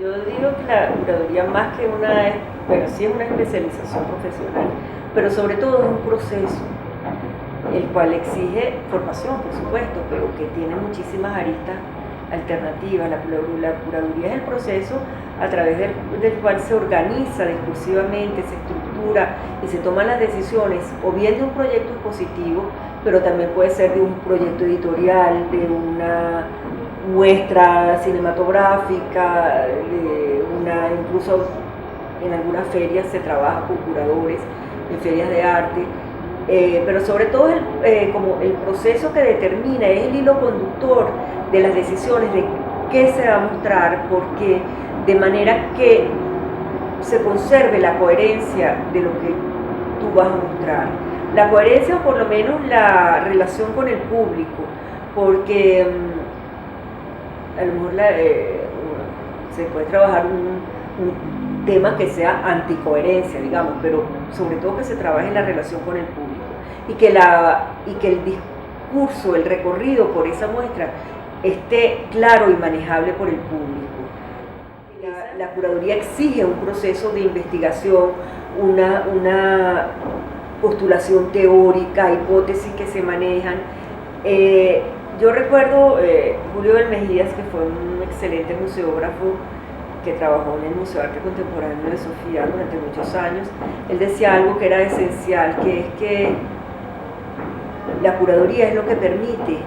Yo digo que la curaduría más que bueno, sí es una especialización profesional, pero sobre todo es un proceso, el cual exige formación, por supuesto, pero que tiene muchísimas aristas alternativas. La curaduría es el proceso a través del cual se organiza discursivamente, se estructura y se toman las decisiones, o bien de un proyecto expositivo, pero también puede ser de un proyecto editorial, de una muestra cinematográfica, incluso en algunas ferias se trabaja con curadores, en ferias de arte, pero sobre todo como el proceso que determina, es el hilo conductor de las decisiones de qué se va a mostrar, porque de manera que se conserve la coherencia de lo que tú vas a mostrar. La coherencia, o por lo menos la relación con el público, porque a lo mejor se puede trabajar un tema que sea anticoherencia, digamos, pero sobre todo que se trabaje en la relación con el público y que el discurso, el recorrido por esa muestra esté claro y manejable por el público. La curaduría exige un proceso de investigación, una postulación teórica, hipótesis que se manejan. Yo recuerdo Julio Belmejías, que fue un excelente museógrafo que trabajó en el Museo de Arte Contemporáneo de Sofía durante muchos años. Él decía algo que era esencial, que es que la curaduría es lo que permite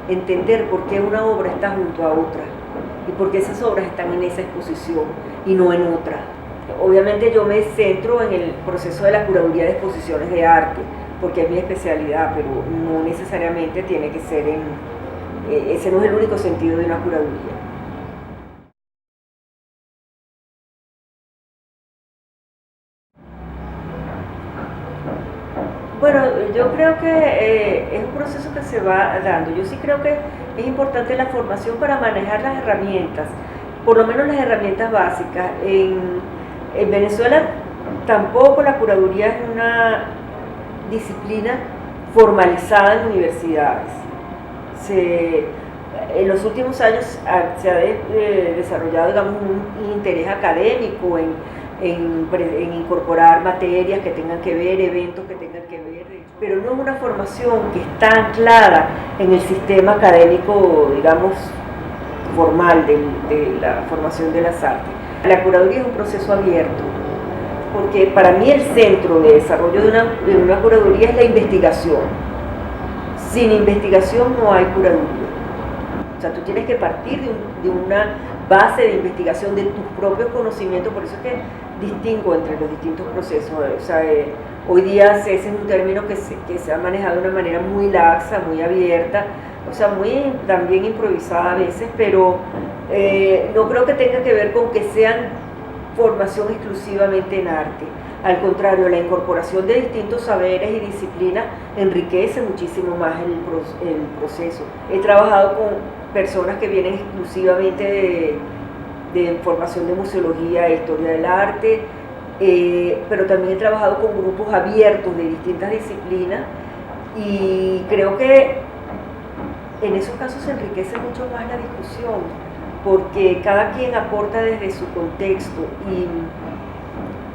entender por qué una obra está junto a otra y por qué esas obras están en esa exposición y no en otra. Obviamente yo me centro en el proceso de la curaduría de exposiciones de arte, porque es mi especialidad, pero no necesariamente tiene que ser ese no es el único sentido de una curaduría. Bueno, yo creo que es un proceso que se va dando. Yo sí creo que es importante la formación para manejar las herramientas, por lo menos las herramientas básicas. En Venezuela tampoco la curaduría es una disciplina formalizada en universidades. En los últimos años se ha desarrollado, digamos, un interés académico en incorporar materias que tengan que ver, eventos que tengan que ver, pero no es una formación que está anclada en el sistema académico, digamos, formal de la formación de las artes. La curaduría es un proceso abierto, porque para mí el centro de desarrollo de una curaduría es la investigación. Sin investigación no hay curaduría. O sea, tú tienes que partir de una base de investigación de tus propios conocimientos, por eso es que distingo entre los distintos procesos. O sea, hoy día ese es un término que se ha manejado de una manera muy laxa, muy abierta, o sea, muy también improvisada a veces, pero no creo que tenga que ver con que sean formación exclusivamente en arte. Al contrario, la incorporación de distintos saberes y disciplinas enriquece muchísimo más el proceso. He trabajado con personas que vienen exclusivamente de formación de museología e historia del arte, pero también he trabajado con grupos abiertos de distintas disciplinas y creo que en esos casos se enriquece mucho más la discusión, porque cada quien aporta desde su contexto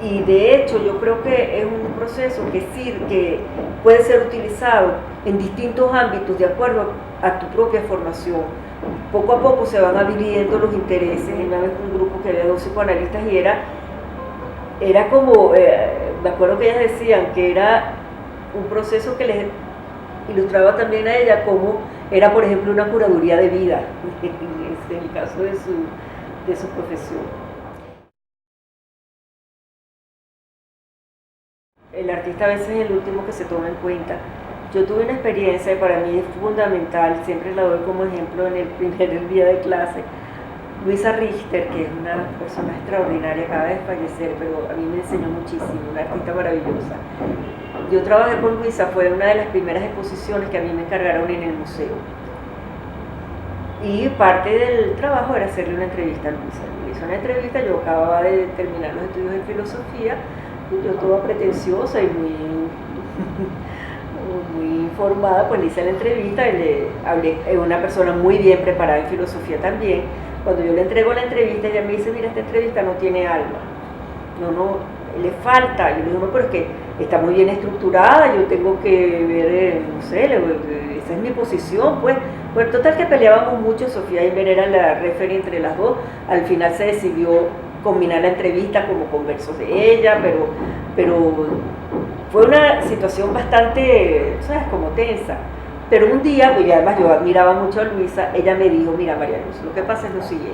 y de hecho yo creo que es un proceso que puede ser utilizado en distintos ámbitos de acuerdo a tu propia formación. Poco a poco se van abriendo los intereses. Una vez un grupo que había 2 psicoanalistas y era como, me acuerdo que ellas decían que era un proceso que les ilustraba también a ella como era, por ejemplo, una curaduría de vida, en el caso de su profesión. El artista a veces es el último que se toma en cuenta. Yo tuve una experiencia que para mí es fundamental, siempre la doy como ejemplo en el primer día de clase. Luisa Richter, que es una persona extraordinaria, acaba de fallecer, pero a mí me enseñó muchísimo, una artista maravillosa. Yo trabajé con Luisa, fue una de las primeras exposiciones que a mí me encargaron en el museo. Y parte del trabajo era hacerle una entrevista a Luisa. Le hice una entrevista, yo acababa de terminar los estudios de filosofía, y yo toda pretenciosa y muy informada, pues le hice la entrevista y le hablé, una persona muy bien preparada en filosofía también, cuando yo le entrego la entrevista, ella me dice, mira, esta entrevista no tiene alma, no, le falta. Yo le digo, no, pero es que está muy bien estructurada, yo tengo que ver, no sé, esa es mi posición, pues. Pues total que peleábamos mucho, Sofía Inver era la referee entre las dos, al final se decidió combinar la entrevista como con versos de ella, pero fue una situación bastante, ¿sabes?, como tensa. Pero un día, pues, y además yo admiraba mucho a Luisa, ella me dijo, mira María Luz, lo que pasa es lo siguiente,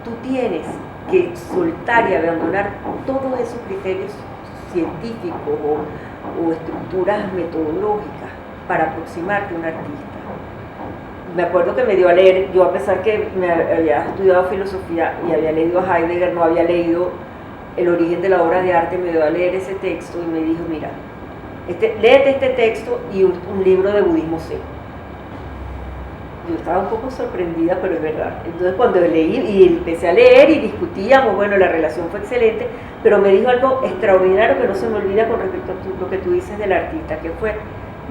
tú tienes que soltar y abandonar todos esos criterios científicos o estructuras metodológicas para aproximarte a un artista. Me acuerdo que me dio a leer, yo a pesar que me había estudiado filosofía y había leído a Heidegger, no había leído El origen de la obra de arte, me dio a leer ese texto y me dijo, mira, léete este texto y un libro de budismo zen. Yo estaba un poco sorprendida, pero es verdad. Entonces cuando leí y empecé a leer y discutíamos, bueno, la relación fue excelente, pero me dijo algo extraordinario que no se me olvida con respecto a lo que tú dices del artista, que fue,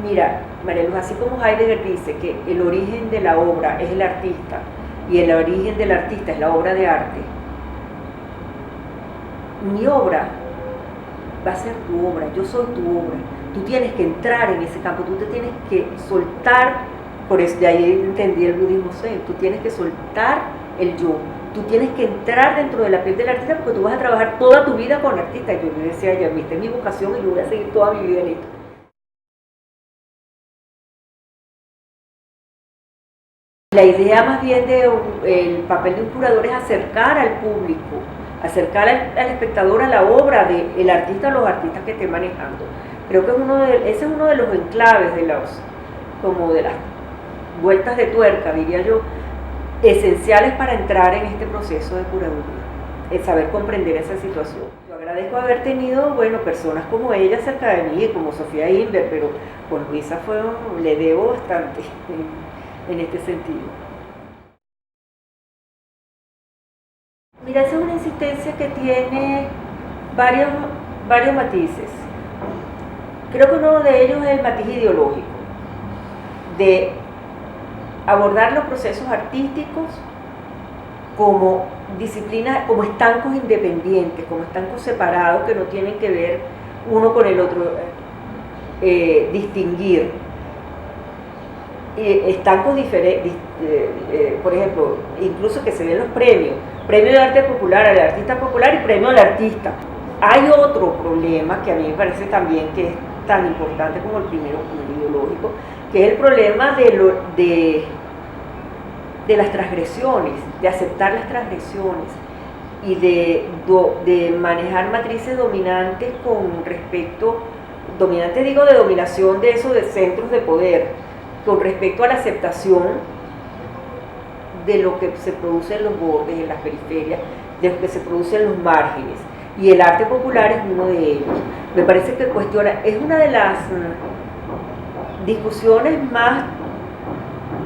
mira, María Luz, así como Heidegger dice que el origen de la obra es el artista y el origen del artista es la obra de arte, mi obra va a ser tu obra, yo soy tu obra. Tú tienes que entrar en ese campo, tú te tienes que soltar, por eso de ahí entendí el budismo zen, tú tienes que soltar el yo, tú tienes que entrar dentro de la piel del artista porque tú vas a trabajar toda tu vida con artistas. Yo le decía a ella, esta es mi vocación y yo voy a seguir toda mi vida en esto. La idea más bien del papel de un curador es acercar al público, acercar al espectador a la obra del artista, a los artistas que esté manejando. Creo que ese es uno de los enclaves de las vueltas de tuerca, diría yo, esenciales para entrar en este proceso de curaduría, el saber comprender esa situación. Yo agradezco haber tenido, bueno, personas como ella cerca de mí, como Sofía Inver, pero con Luisa le debo bastante en este sentido. Mira, esa es una insistencia que tiene varios matices. Creo que uno de ellos es el matiz ideológico, de abordar los procesos artísticos como disciplinas, como estancos independientes, como estancos separados que no tienen que ver uno con el otro, distinguir estancos diferentes, por ejemplo, incluso que se ven los premio de arte popular al artista popular y premio al artista. Hay otro problema que a mí me parece también que es tan importante como el primero, como el ideológico, que es el problema de las transgresiones, de aceptar las transgresiones y de manejar matrices dominantes con respecto, dominantes digo de dominación de esos de centros de poder, con respecto a la aceptación de lo que se produce en los bordes, en las periferias, de lo que se produce en los márgenes. Y el arte popular es uno de ellos. Me parece que es una de las discusiones más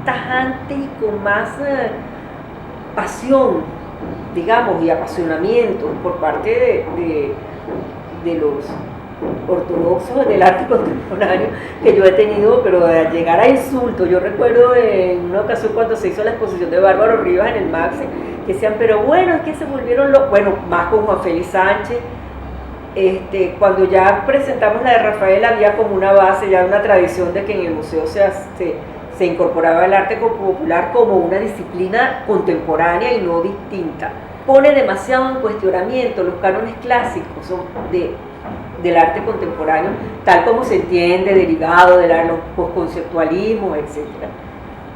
tajantes y con más pasión, digamos, y apasionamiento por parte de los ortodoxos del arte contemporáneo que yo he tenido, pero de llegar a insultos. Yo recuerdo en una ocasión cuando se hizo la exposición de Bárbaro Rivas en el Maxi, que decían, pero bueno, es que se volvieron bueno, más con Juan Félix Sánchez, cuando ya presentamos la de Rafael había como una base, ya una tradición de que en el museo se incorporaba el arte popular como una disciplina contemporánea y no distinta. Pone demasiado en cuestionamiento los cánones clásicos del arte contemporáneo, tal como se entiende, derivado de los postconceptualismos, etc.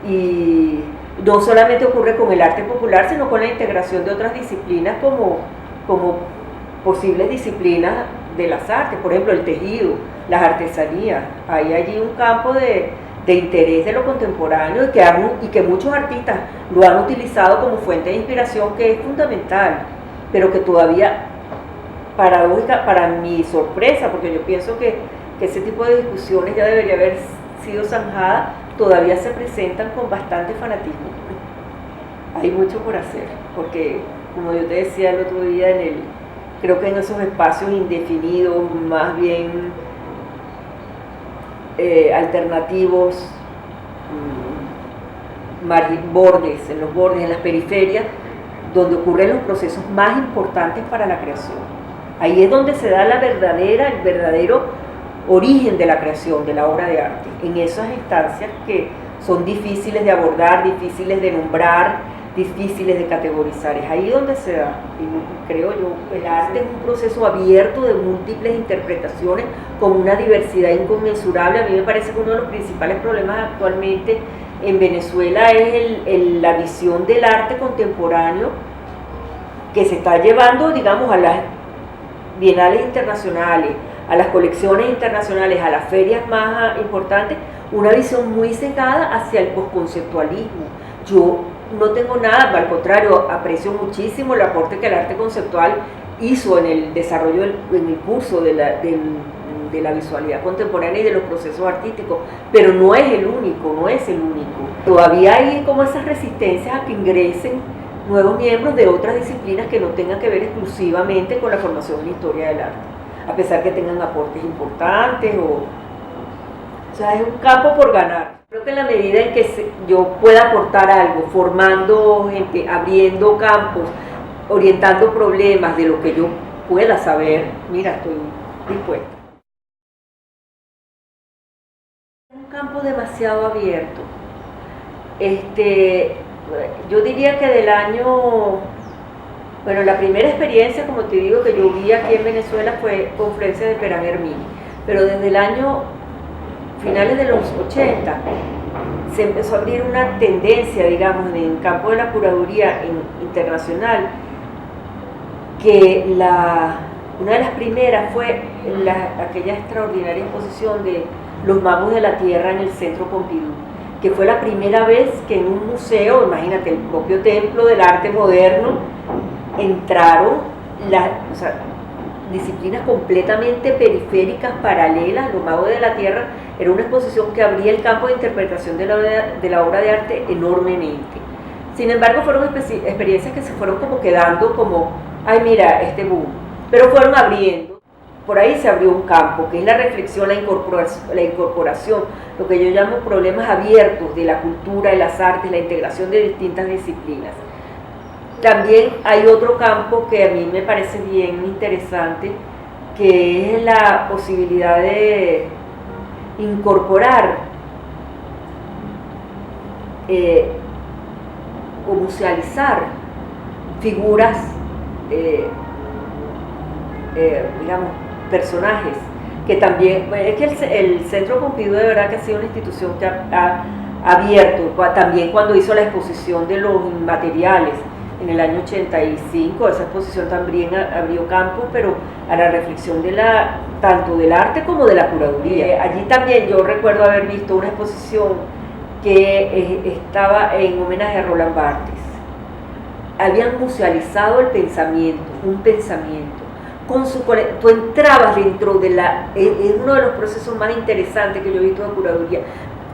Y no solamente ocurre con el arte popular, sino con la integración de otras disciplinas como posibles disciplinas de las artes, por ejemplo el tejido, las artesanías. Hay allí un campo de interés de lo contemporáneo y que muchos artistas lo han utilizado como fuente de inspiración, que es fundamental, pero que todavía, paradójica, para mi sorpresa, porque yo pienso que ese tipo de discusiones ya debería haber sido zanjada, todavía se presentan con bastante fanatismo. Hay mucho por hacer, porque como yo te decía el otro día, creo que en esos espacios indefinidos, más bien alternativos, bordes, en los bordes, en las periferias, donde ocurren los procesos más importantes para la creación. Ahí es donde se da el verdadero origen de la creación, de la obra de arte, en esas instancias que son difíciles de abordar, difíciles de nombrar, difíciles de categorizar. Es ahí donde se da, y creo yo, el arte es un proceso abierto de múltiples interpretaciones con una diversidad inconmensurable. A mí me parece que uno de los principales problemas actualmente en Venezuela es la visión del arte contemporáneo que se está llevando, digamos, a las bienales internacionales, a las colecciones internacionales, a las ferias más importantes, una visión muy sesgada hacia el posconceptualismo. Yo no tengo nada, al contrario, aprecio muchísimo el aporte que el arte conceptual hizo en el desarrollo, en el curso de la visualidad contemporánea y de los procesos artísticos, pero no es el único, no es el único. Todavía hay como esas resistencias a que ingresen nuevos miembros de otras disciplinas que no tengan que ver exclusivamente con la formación en historia del arte, a pesar que tengan aportes importantes o sea, es un campo por ganar. Creo que en la medida en que yo pueda aportar algo, formando gente, abriendo campos, orientando problemas de lo que yo pueda saber, mira, estoy dispuesta. Un campo demasiado abierto. Yo diría que del año, bueno, la primera experiencia, como te digo, que yo vi aquí en Venezuela fue Conferencia de Perán Hermini, pero desde el año finales de los 80 se empezó a abrir una tendencia, digamos, en el campo de la curaduría internacional, que una de las primeras fue aquella extraordinaria exposición de Los Magos de la Tierra en el Centro Pompidou, que fue la primera vez que en un museo, imagínate, el propio templo del arte moderno, entraron disciplinas completamente periféricas, paralelas. Los Magos de la Tierra era una exposición que abría el campo de interpretación de la obra de arte enormemente. Sin embargo, fueron experiencias que se fueron como quedando como, ay mira, este boom, pero fueron abriendo. Por ahí se abrió un campo, que es la reflexión, la incorporación, lo que yo llamo problemas abiertos de la cultura, de las artes, la integración de distintas disciplinas. También hay otro campo que a mí me parece bien interesante, que es la posibilidad de incorporar o musealizar figuras, digamos, personajes, que también, es que el Centro Pompidou de verdad que ha sido una institución que ha abierto, también cuando hizo la exposición de los inmateriales, en el año 85, esa exposición también abrió campo, pero a la reflexión tanto del arte como de la curaduría. Allí también yo recuerdo haber visto una exposición que estaba en homenaje a Roland Barthes. Habían musealizado el pensamiento, un pensamiento. Tú entrabas dentro de es uno de los procesos más interesantes que yo he visto de curaduría,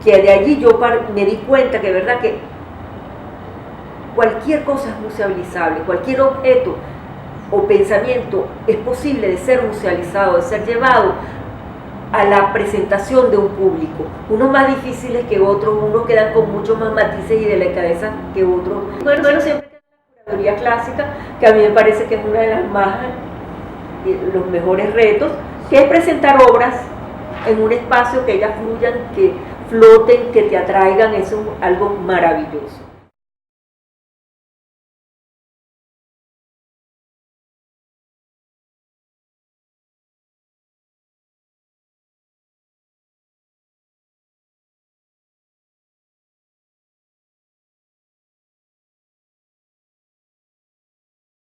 que de allí yo me di cuenta que verdad que cualquier cosa es musealizable, cualquier objeto o pensamiento es posible de ser musealizado, de ser llevado a la presentación de un público. Unos más difíciles que otros, unos quedan con muchos más matices y delicadezas que otros. Bueno, siempre queda la curaduría clásica, que a mí me parece que es una de los mejores retos, que es presentar obras en un espacio que ellas fluyan, que floten, que te atraigan. Eso es algo maravilloso.